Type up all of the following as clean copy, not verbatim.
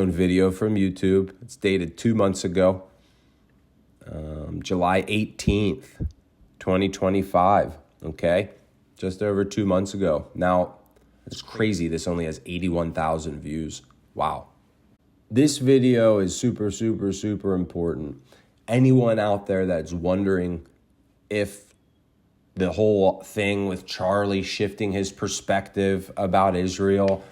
video from YouTube. It's dated 2 months ago, July 18th, 2025, okay? Just over 2 months ago. Now, it's crazy. This only has 81,000 views. Wow. This video is super, super, super important. Anyone out there that's wondering if the whole thing with Charlie shifting his perspective about Israel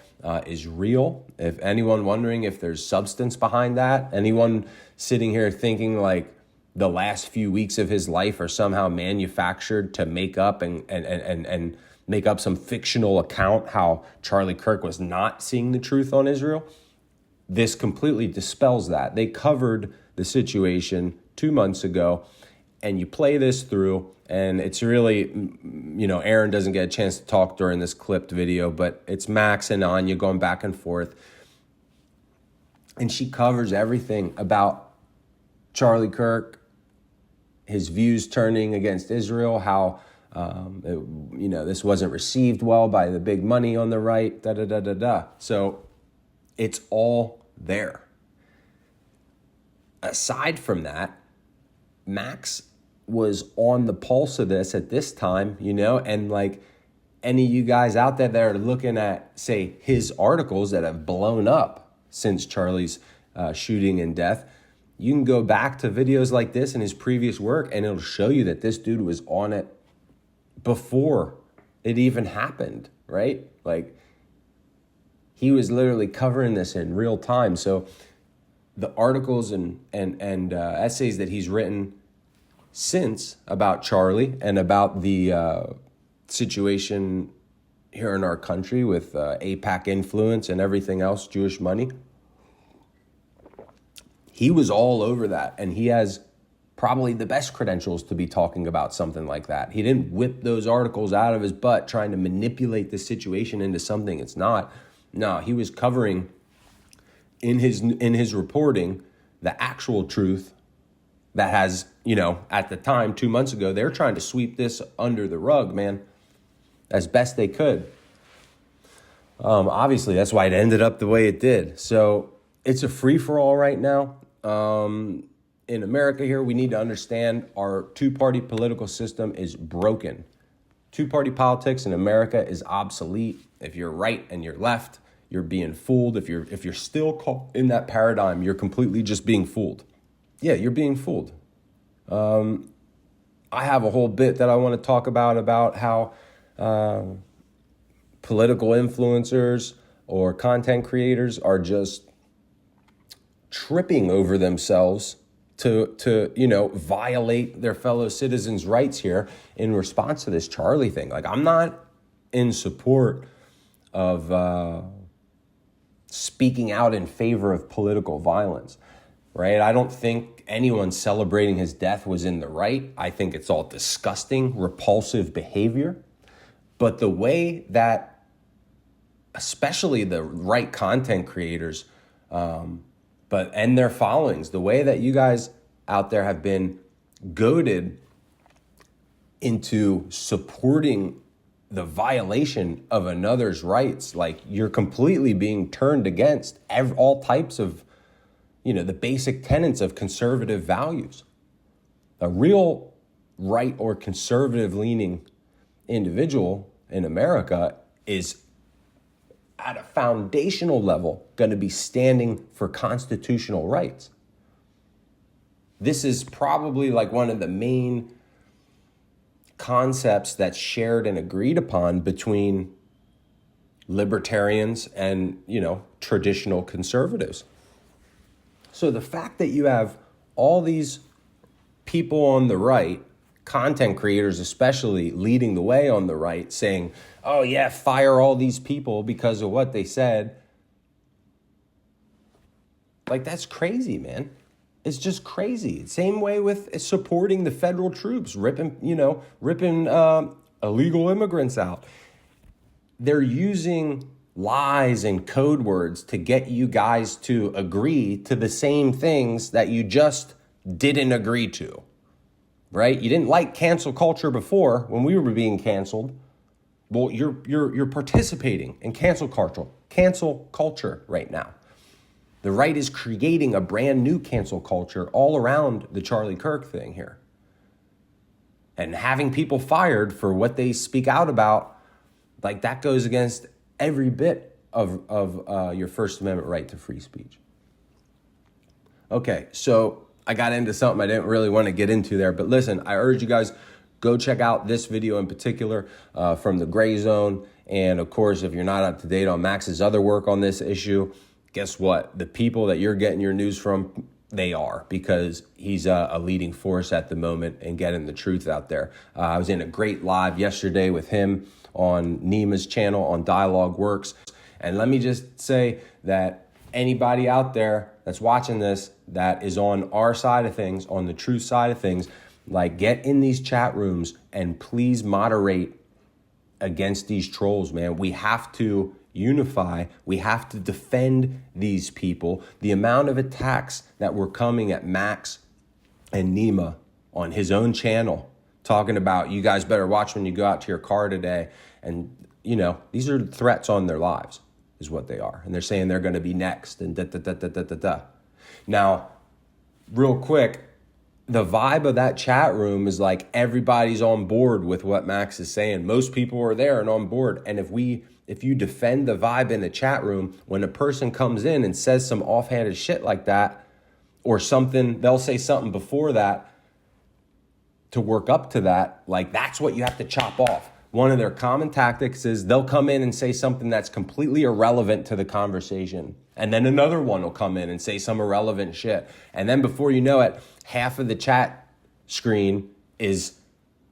is real, if anyone wondering if there's substance behind that, anyone sitting here thinking like the last few weeks of his life are somehow manufactured to make up and make up some fictional account how Charlie Kirk was not seeing the truth on Israel, this completely dispels that. They covered the situation 2 months ago, and you play this through, and it's really, Aaron doesn't get a chance to talk during this clipped video, but it's Max and Anya going back and forth. And she covers everything about Charlie Kirk, his views turning against Israel, how, this wasn't received well by the big money on the right, So it's all there. Aside from that, Max was on the pulse of this at this time, and like any of you guys out there that are looking at, say, his articles that have blown up since Charlie's shooting and death, you can go back to videos like this in his previous work, and it'll show you that this dude was on it before it even happened, right? Like, he was literally covering this in real time. So the articles and essays that he's written since about Charlie and about the situation here in our country with AIPAC influence and everything else, Jewish money, he was all over that. And he has probably the best credentials to be talking about something like that. He didn't whip those articles out of his butt trying to manipulate the situation into something it's not. No, he was covering in his reporting the actual truth that has, at the time, 2 months ago, they're trying to sweep this under the rug, man, as best they could. Obviously, that's why it ended up the way it did. So it's a free-for-all right now. In America here, we need to understand our two-party political system is broken. Two-party politics in America is obsolete. If you're right and you're left, you're being fooled. If you're still caught in that paradigm, you're completely just being fooled. Yeah, you're being fooled. I have a whole bit that I want to talk about how political influencers or content creators are just tripping over themselves to violate their fellow citizens' rights here in response to this Charlie thing. Like, I'm not in support of speaking out in favor of political violence, right? I don't think anyone celebrating his death was in the right. I think it's all disgusting, repulsive behavior. But the way that, especially the right content creators, and their followings, the way that you guys out there have been goaded into supporting the violation of another's rights, like you're completely being turned against all types of, the basic tenets of conservative values. A real right or conservative leaning individual in America is at a foundational level going to be standing for constitutional rights. This is probably like one of the main concepts that's shared and agreed upon between libertarians and, traditional conservatives. So the fact that you have all these people on the right, content creators especially, leading the way on the right, saying, oh yeah, fire all these people because of what they said. Like, that's crazy, man. It's just crazy. Same way with supporting the federal troops, ripping illegal immigrants out. They're using lies and code words to get you guys to agree to the same things that you just didn't agree to, right? You didn't like cancel culture before when we were being canceled. Well, you're participating in cancel culture right now. The right is creating a brand new cancel culture all around the Charlie Kirk thing here. And having people fired for what they speak out about, like that goes against every bit of your First Amendment right to free speech. Okay, so I got into something I didn't really want to get into there, but listen, I urge you guys, go check out this video in particular from the Greyzone. And of course, if you're not up to date on Max's other work on this issue, guess what? The people that you're getting your news from, they are, because he's a leading force at the moment in getting the truth out there. I was in a great live yesterday with him on Nima's channel on Dialogue Works. And let me just say that anybody out there that's watching this that is on our side of things, on the truth side of things, like get in these chat rooms and please moderate against these trolls, man. We have to unify. We have to defend these people. The amount of attacks that were coming at Max and Nima on his own channel, talking about, you guys better watch when you go out to your car today. And, you know, these are threats on their lives is what they are. And they're saying they're going to be next and da. Now, real quick, the vibe of that chat room is like everybody's on board with what Max is saying. Most people are there and on board. And if you defend the vibe in the chat room, when a person comes in and says some offhanded shit like that, or something, they'll say something before that to work up to that, like that's what you have to chop off. One of their common tactics is they'll come in and say something that's completely irrelevant to the conversation. And then another one will come in and say some irrelevant shit. And then before you know it, half of the chat screen is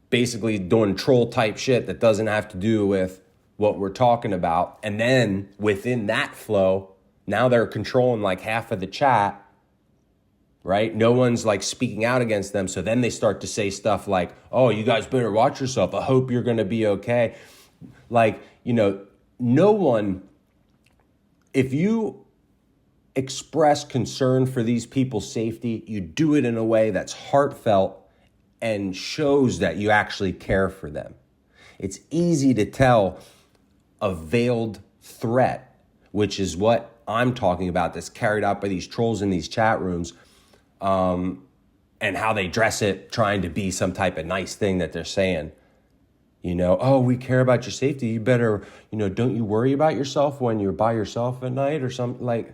basically doing troll type shit that doesn't have to do with what we're talking about. And then within that flow, now they're controlling like half of the chat, right? No one's like speaking out against them. So then they start to say stuff like, oh, you guys better watch yourself. I hope you're going to be okay. Like, you know, no one, if you express concern for these people's safety, you do it in a way that's heartfelt and shows that you actually care for them. It's easy to tell a veiled threat, which is what I'm talking about, that's carried out by these trolls in these chat rooms, and how they dress it, trying to be some type of nice thing that they're saying. You know, oh, we care about your safety. You better, you know, don't you worry about yourself when you're by yourself at night or something. Like,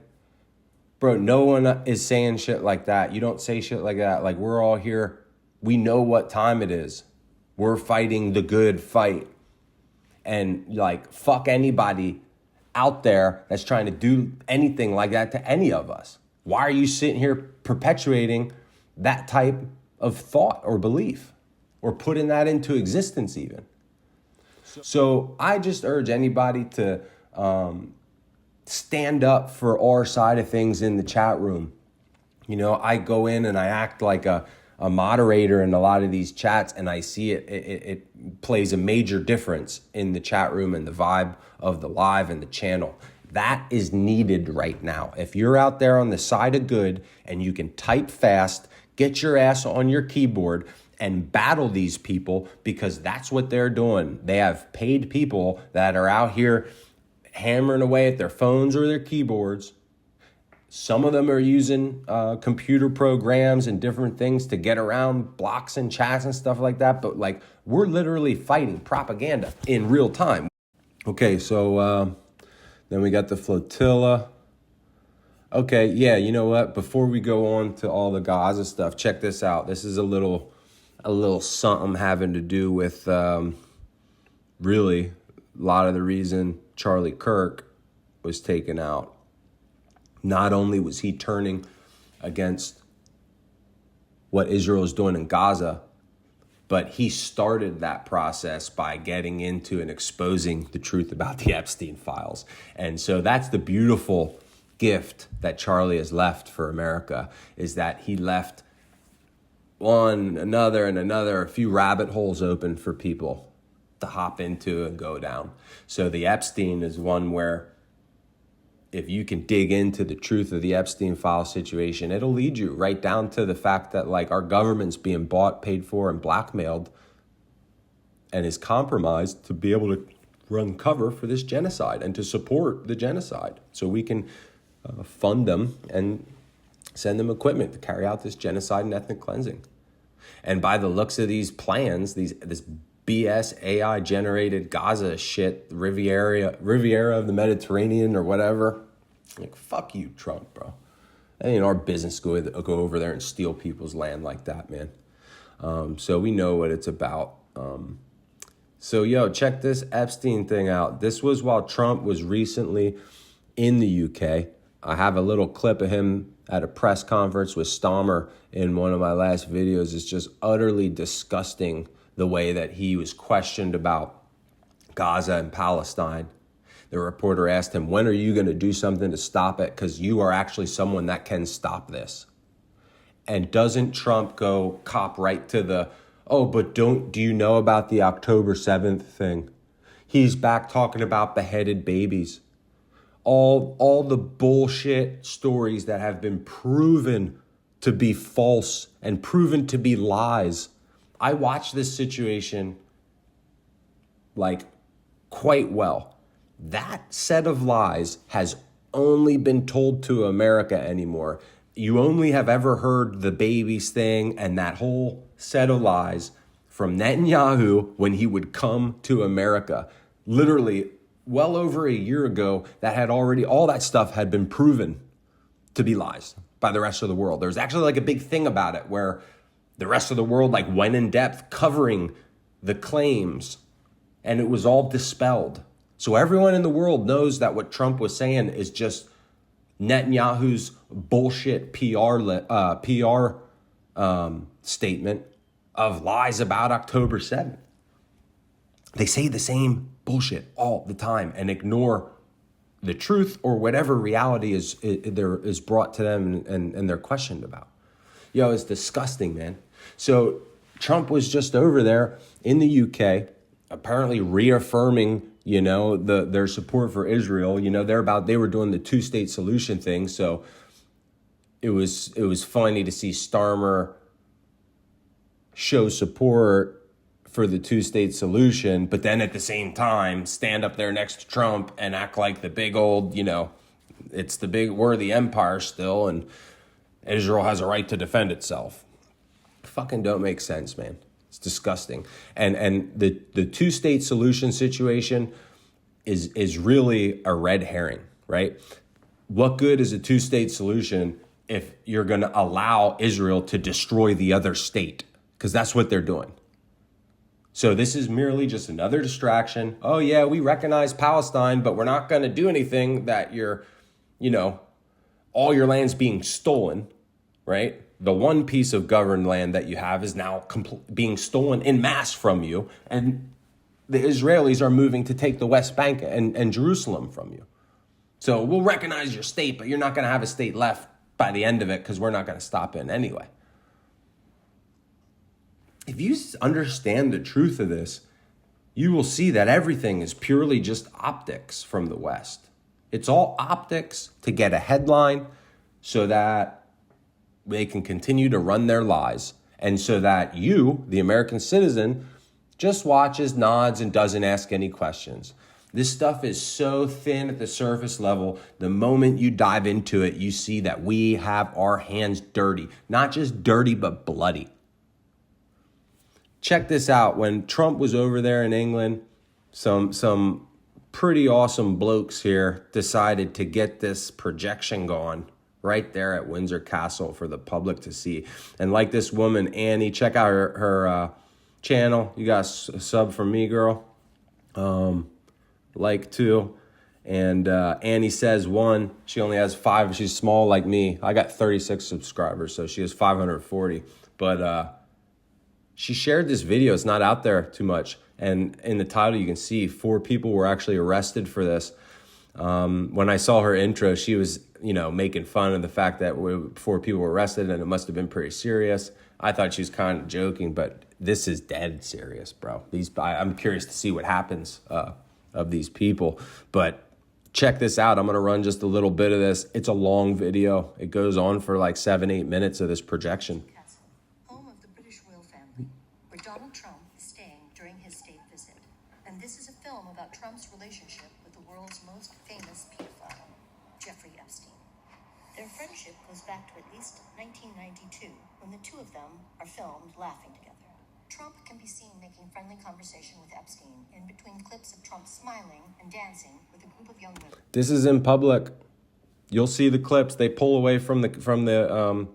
bro, no one is saying shit like that. You don't say shit like that. Like, we're all here. We know what time it is. We're fighting the good fight. And like, fuck anybody out there that's trying to do anything like that to any of us. Why are you sitting here perpetuating that type of thought or belief or putting that into existence even? So I just urge anybody to stand up for our side of things in the chat room. You know, I go in and I act like a moderator in a lot of these chats, and I see it plays a major difference in the chat room and the vibe of the live and the channel. That is needed right now. If you're out there on the side of good and you can type fast, get your ass on your keyboard and battle these people, because that's what they're doing. They have paid people that are out here hammering away at their phones or their keyboards. Some of them are using computer programs and different things to get around blocks and chats and stuff like that. But like, we're literally fighting propaganda in real time. Okay, so then we got the flotilla. Okay, yeah, you know what? Before we go on to all the Gaza stuff, check this out. This is a little something having to do with really a lot of the reason Charlie Kirk was taken out. Not only was he turning against what Israel is doing in Gaza, but he started that process by getting into and exposing the truth about the Epstein files. And so that's the beautiful gift that Charlie has left for America, is that he left one, another, and another, a few rabbit holes open for people to hop into and go down. So the Epstein is one where if you can dig into the truth of the Epstein file situation, it'll lead you right down to the fact that like our government's being bought, paid for, and blackmailed and is compromised to be able to run cover for this genocide and to support the genocide. So we can fund them and send them equipment to carry out this genocide and ethnic cleansing. And by the looks of these plans, this BS AI generated Gaza shit, Riviera of the Mediterranean or whatever, like, fuck you, Trump, bro. That ain't our business to go over there and steal people's land like that, man. So we know what it's about. So, yo, check this Epstein thing out. This was while Trump was recently in the UK. I have a little clip of him at a press conference with Stammer in one of my last videos. It's just utterly disgusting the way that he was questioned about Gaza and Palestine. The reporter asked him, when are you going to do something to stop it? Because you are actually someone that can stop this. And doesn't Trump go cop right to the, oh, but do you know about the October 7th thing? He's back talking about beheaded babies. All the bullshit stories that have been proven to be false and proven to be lies. I watched this situation like quite well. That set of lies has only been told to America anymore. You only have ever heard the babies thing and that whole set of lies from Netanyahu when he would come to America. Literally, well over a year ago, all that stuff had been proven to be lies by the rest of the world. There's actually like a big thing about it where the rest of the world like went in depth covering the claims and it was all dispelled. So everyone in the world knows that what Trump was saying is just Netanyahu's bullshit PR statement of lies about October 7th. They say the same bullshit all the time and ignore the truth or whatever reality is brought to them and they're questioned about. Yo, it's disgusting, man. So Trump was just over there in the UK, apparently reaffirming, their support for Israel. They were doing the two-state solution thing. So it was funny to see Starmer show support for the two-state solution, but then at the same time stand up there next to Trump and act like the big old, we're the empire still and Israel has a right to defend itself. Fucking don't make sense, man. It's disgusting. And the two-state solution situation is really a red herring, right? What good is a two-state solution if you're going to allow Israel to destroy the other state? Because that's what they're doing. So this is merely just another distraction. Oh, yeah, we recognize Palestine, but we're not going to do anything that all your land's being stolen, right? The one piece of governed land that you have is now being stolen en masse from you. And the Israelis are moving to take the West Bank and Jerusalem from you. So we'll recognize your state, but you're not going to have a state left by the end of it because we're not going to stop in anyway. If you understand the truth of this, you will see that everything is purely just optics from the West. It's all optics to get a headline so that they can continue to run their lies. And so that you, the American citizen, just watches, nods, and doesn't ask any questions. This stuff is so thin at the surface level. The moment you dive into it, you see that we have our hands dirty. Not just dirty, but bloody. Check this out. When Trump was over there in England, some pretty awesome blokes here decided to get this projection going right there at Windsor Castle for the public to see. And like this woman, Annie, check out her channel. You got a sub from me, girl. Like two. And Annie says one. She only has 5. She's small like me. I got 36 subscribers, so she has 540. But she shared this video. It's not out there too much. And in the title, you can see 4 people were actually arrested for this. When I saw her intro, she was, making fun of the fact that 4 people were arrested and it must have been pretty serious. I thought she was kind of joking, but this is dead serious, bro. I'm curious to see what happens of these people. But check this out. I'm going to run just a little bit of this. It's a long video. It goes on for like 7-8 minutes of this projection. Castle, home of the British royal family, where Donald Trump is staying during his state visit. And this is a film about Trump's relationship with the world's most famous pedophile, Jeffrey Epstein. friendship goes back to at least 1992, when the two of them are filmed laughing together. Trump can be seen making friendly conversation with Epstein in between clips of Trump smiling and dancing with a group of young women. This is in public. You'll see the clips. They pull away from the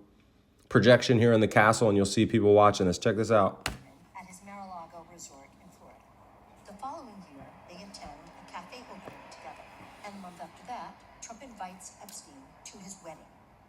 projection here in the castle, and you'll see people watching this. Check this out. At his Mar-a-Lago resort in Florida. The following year, they attend a cafe opening together. And a month after that, Trump invites Epstein to his wedding.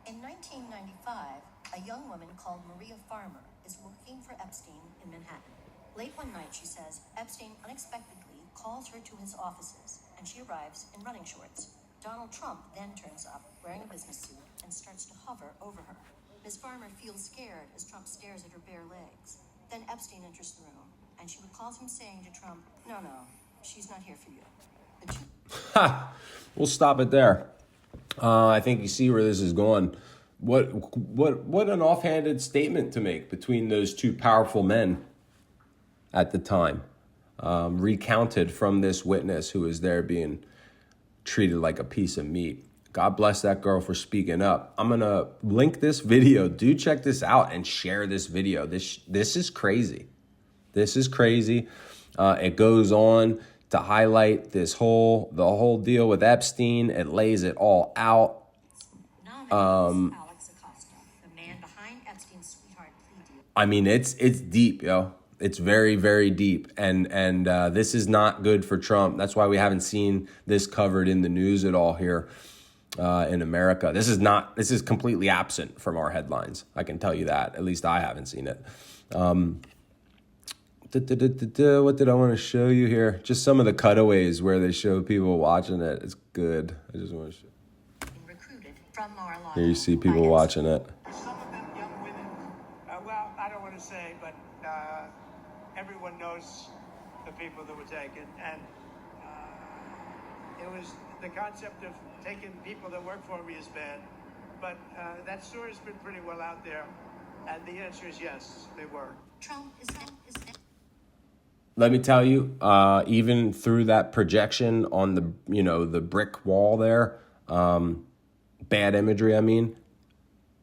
In 1995, a young woman called Maria Farmer is working for Epstein in Manhattan. Late one night, she says, Epstein unexpectedly calls her to his offices, and she arrives in running shorts. Donald Trump then turns up wearing a business suit and starts to hover over her. Ms. Farmer feels scared as Trump stares at her bare legs. Then Epstein enters the room, and she recalls him saying to Trump, no, she's not here for you. The two- Ha! We'll stop it there. I think you see where this is going. What an offhanded statement to make between those two powerful men at the time. Recounted from this witness who was there being treated like a piece of meat. God bless that girl for speaking up. I'm going to link this video. Do check this out and share this video. This is crazy. This is crazy. It goes on to highlight the whole deal with Epstein. It lays it all out. Alex Acosta, the man behind Epstein's sweetheart plea deal. I mean, it's deep, yo. It's very, very deep. And this is not good for Trump. That's why we haven't seen this covered in the news at all here in America. This is completely absent from our headlines. I can tell you that. At least I haven't seen it. What did I want to show you here? Just some of the cutaways where they show people watching it. It's good. I just want to show. Recruited from Mar-a-Lago. Here you see people watching it. Some of them young women, well, I don't want to say, but everyone knows the people that were taken. And it was the concept of taking people that work for me is bad. But that story's been pretty well out there. And the answer is yes, they were. Trump is Let me tell you, even through that projection on the brick wall there, bad imagery,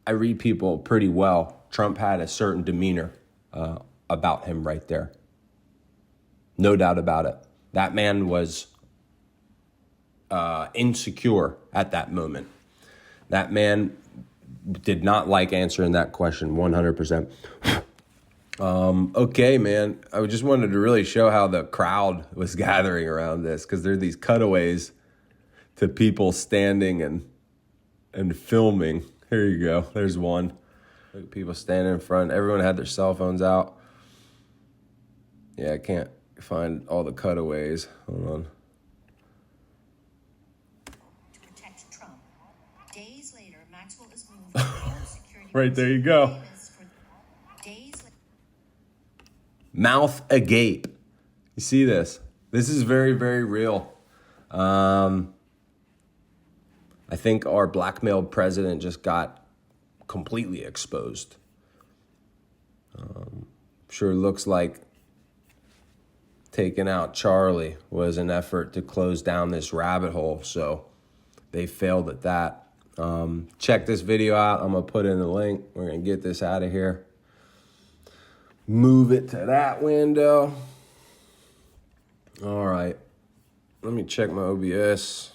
I read people pretty well. Trump had a certain demeanor about him right there. No doubt about it. That man was insecure at that moment. That man did not like answering that question 100%. Okay, man. I just wanted to really show how the crowd was gathering around this, because there are these cutaways to people standing and filming. Here you go. There's one. Look at people standing in front. Everyone had their cell phones out. Yeah, I can't find all the cutaways. Hold on. to protect Trump. Days later, Maxwell is moved to security. Right there you go. Days later. Mouth agape. You see this? This is very, very real. I think our blackmailed president just got completely exposed. Sure looks like taking out Charlie was an effort to close down this rabbit hole, so they failed at that. Check this video out. I'm going to put in the link. We're going to get this out of here. Move it to that window. All right. Let me check my OBS.